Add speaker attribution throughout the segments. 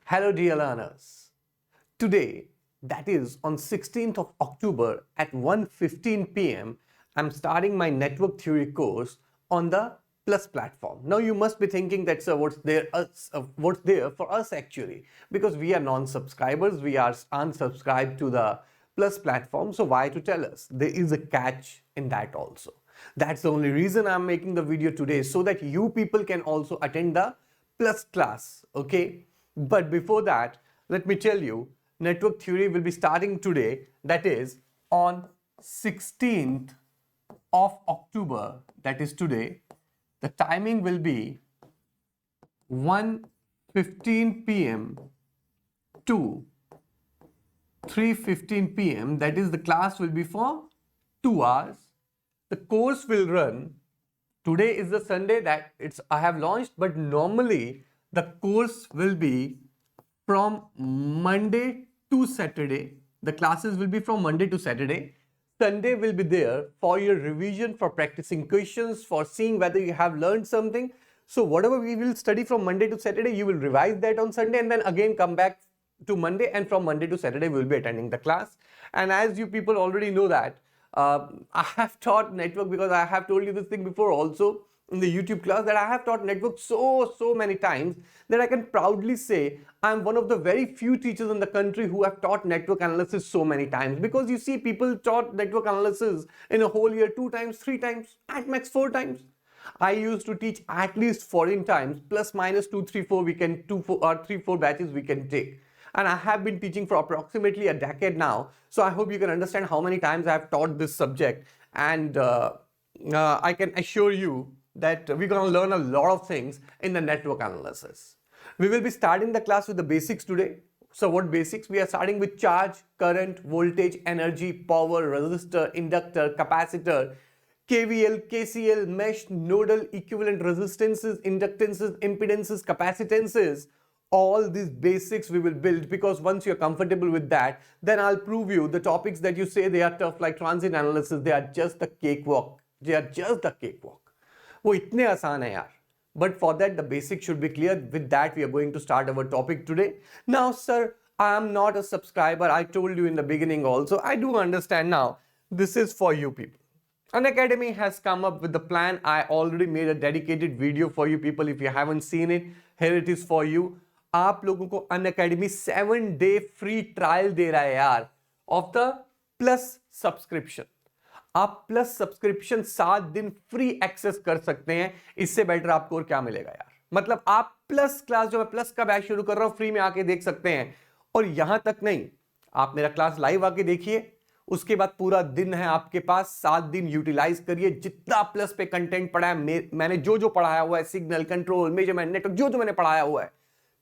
Speaker 1: Hello dear learners. Today, that is on 16th of October at 1:15 p.m., I'm starting my network theory course on the Plus platform. Now you must be thinking that sir, what's there for us actually, because we are non-subscribers, we are unsubscribed to the Plus platform. So why to tell us? There is a catch in that also. That's the only reason I'm making the video today, so that you people can also attend the Plus class. Okay, but before that, let me tell you, network theory will be starting today, that is on 16th of October, that is today. The timing will be 1:15 p.m. to 3:15 p.m. That is, the class will be for 2 hours. The course will run. Today is the Sunday that I have launched, but normally the course will be from Monday to Saturday. The classes will be from Monday to Saturday. Sunday will be there for your revision, for practicing questions, for seeing whether you have learned something. So whatever we will study from Monday to Saturday, you will revise that on Sunday and then again come back to Monday, and from Monday to Saturday we will be attending the class. And as you people already know that I have taught network, because I have told you this thing before also in the YouTube class, that I have taught network so many times that I can proudly say I'm one of the very few teachers in the country who have taught network analysis so many times. Because you see, people taught network analysis in a whole year 2 times, 3 times, at max 4 times. I used to teach at least 14 times, plus minus 2, 3, 4 we can 2, 4 or 3, 4 batches we can take. And I have been teaching for approximately a decade now. So I hope you can understand how many times I have taught this subject. And I can assure you that we're going to learn a lot of things in the network analysis. We will be starting the class with the basics today. So what basics? We are starting with charge, current, voltage, energy, power, resistor, inductor, capacitor, KVL, KCL, mesh, nodal, equivalent resistances, inductances, impedances, capacitances. All these basics we will build, because once you're comfortable with that, then I'll prove you the topics that you say they are tough, like transient analysis, they are just the cakewalk. They are just the cakewalk. वो इतने आसान है यार. But for that, the basics should be clear. With that, we are going to start our topic today. Now, sir, I am not a subscriber. I told you in the beginning also. I do understand now. This is for you people. Unacademy has come up with the plan. I already made a dedicated video for you people. If you haven't seen it, here it is for you. आप लोगों को Unacademy 7-day free trial दे रहा है यार, of the Plus subscription. आप plus subscription 7 दिन free access कर सकते हैं. इससे बेटर आपको और क्या मिलेगा यार. मतलब आप प्लस क्लास, जो मैं प्लस का बैच शुरू कर रहा हूं, फ्री में आके देख सकते हैं. और यहां तक नहीं, आप मेरा क्लास लाइव आके देखिए, उसके बाद पूरा दिन है आपके पास, 7 दिन यूटिलाइज करिए. जितना प्लस पे कंटेंट पढ़ा है, मैंने जो पढ़ाया हुआ है, सिग्नल, कंट्रोल, मेजरमेंट, नेटवर्क, जो मैंने पढ़ाया हुआ है,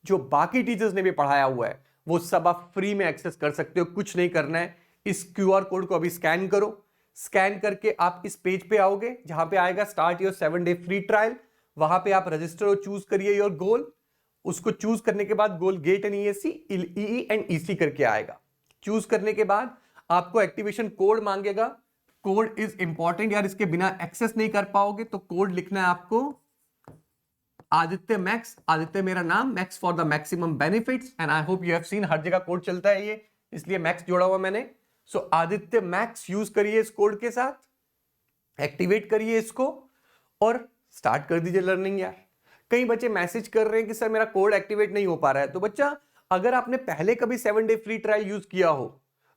Speaker 1: जो बाकी टीचर्स ने भी पढ़ाया हुआ है, वो सब आप फ्री में एक्सेस कर सकते हो. कुछ नहीं करना है. इस QR कोड को अभी स्कैन करो. स्कैन करके आप इस पेज पे आओगे जहां पे आएगा start your 7-day free trial. वहां पे आप रजिस्टर और चूज करिए योर गोल. उसको चूज करने के बाद goal gate and ESC, EE and EC करके आएगा. चूज करने के बाद आपको एक्टिवेशन कोड मांगेगा. कोड इज इंपॉर्टेंट यार, इसके बिना एक्सेस नहीं कर पाओगे. तो कोड लिखना है आपको आदित्य मैक्स. आदित्य मेरा नाम, max for the maximum benefits. And I hope you have seen, हर जगह कोड चलता है ये, इसलिए मैक्स जोड़ा हुआ मैंने. सो आदित्य मैक्स यूज करिए इस कोड के साथ, एक्टिवेट करिए इसको और स्टार्ट कर दीजिए लर्निंग यार. कई बच्चे मैसेज कर रहे हैं कि सर मेरा कोड एक्टिवेट नहीं हो पा रहा है. तो बच्चा, अगर आपने पहले कभी 7-day फ्री ट्रायल यूज किया हो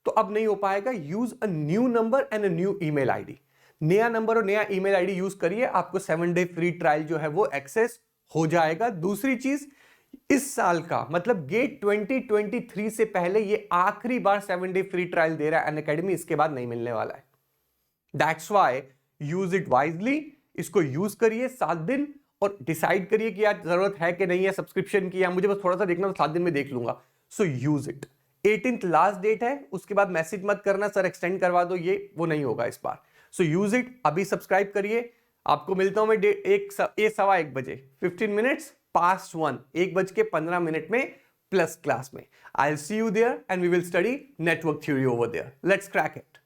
Speaker 1: तो अब नहीं हो पाएगा. Use a new number and a new email ID. नया नंबर और नया ईमेल आईडी यूज करिए, आपको 7-day फ्री ट्रायल जो है वो एक्सेस हो जाएगा. दूसरी चीज, इस साल का मतलब गेट 2023 से पहले ये आखिरी बार 7-day फ्री ट्रायल दे रहा है अनअकैडमी. इसके बाद नहीं मिलने वाला है. That's why use it wisely. इसको यूज करिए 7 दिन और डिसाइड करिए कि यार जरूरत है कि नहीं है सब्सक्रिप्शन की, या मुझे बस थोड़ा सा देखना, तो 7 दिन में देख लूंगा. So use it. 18th last date है, उसके बाद मैसेज मत करना सर एक्सटेंड करवा दो, ये वो नहीं होगा इस बार. सो यूज इट. अभी सब्सक्राइब करिए. आपको मिलता हूं मैं 1:15 बजे, 15 minutes past 1, 1:15 में प्लस क्लास में. I will see you there and we will study network theory over there. Let's crack it.